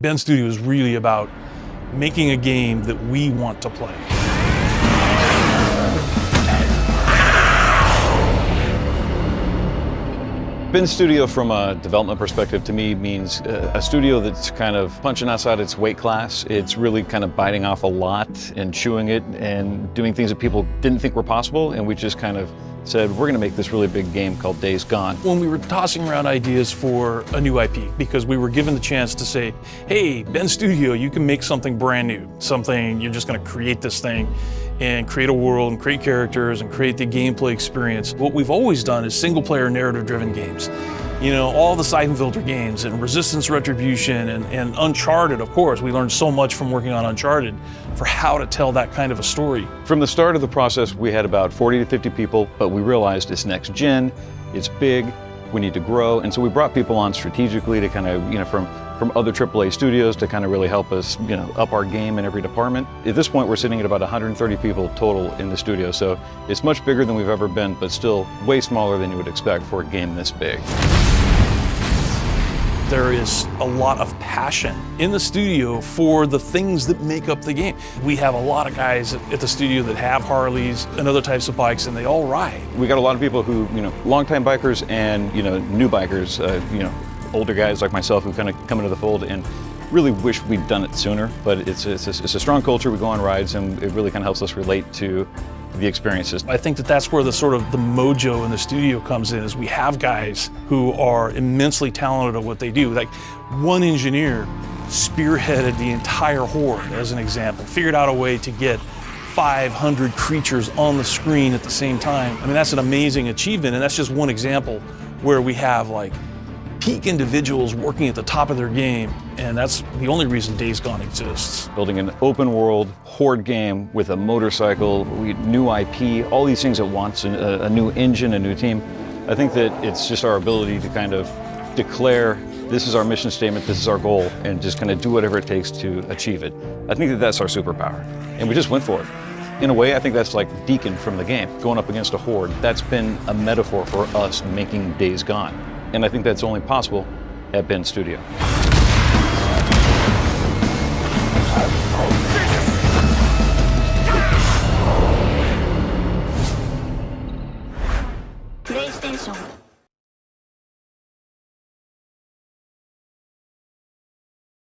Ben Studio is really about making a game that we want to play. Ben Studio, from a development perspective, to me means a studio that's kind of punching outside its weight class. It's really kind of biting off a lot and chewing it and doing things that people didn't think were possible, and we just kind of said, we're going to make this really big game called Days Gone. When we were tossing around ideas for a new IP, because we were given the chance to say, hey, Ben Studio, you can make something brand new, something, you're just going to create this thing and create a world and create characters and create the gameplay experience. What we've always done is single-player narrative-driven games. You know, all the Siphon Filter games and Resistance Retribution and Uncharted, of course. We learned so much from working on Uncharted for how to tell that kind of a story. From the start of the process, we had about 40 to 50 people, but we realized it's next gen, it's big, we need to grow. And so we brought people on strategically to kind of, from other AAA studios to kind of really help us, up our game in every department. At this point, we're sitting at about 130 people total in the studio. So it's much bigger than we've ever been, but still way smaller than you would expect for a game this big. There is a lot of passion in the studio for the things that make up the game. We have a lot of guys at the studio that have Harleys and other types of bikes, and they all ride. We got a lot of people who, longtime bikers and, new bikers, older guys like myself who kind of come into the fold and really wish we'd done it sooner. But it's a strong culture. We go on rides, and it really kind of helps us relate to the experiences. I think that's where the mojo in the studio comes in, is we have guys who are immensely talented at what they do. Like, one engineer spearheaded the entire horde, as an example, figured out a way to get 500 creatures on the screen at the same time. I mean, that's an amazing achievement, and that's just one example where we have peak individuals working at the top of their game, and that's the only reason Days Gone exists. Building an open world horde game with a motorcycle, new IP, all these things at once, a new engine, a new team. I think that it's just our ability to kind of declare, this is our mission statement, this is our goal, and just kind of do whatever it takes to achieve it. I think that that's our superpower, and we just went for it. In a way, I think that's like Deacon from the game, going up against a horde. That's been a metaphor for us making Days Gone. And I think that's only possible at Ben Studio.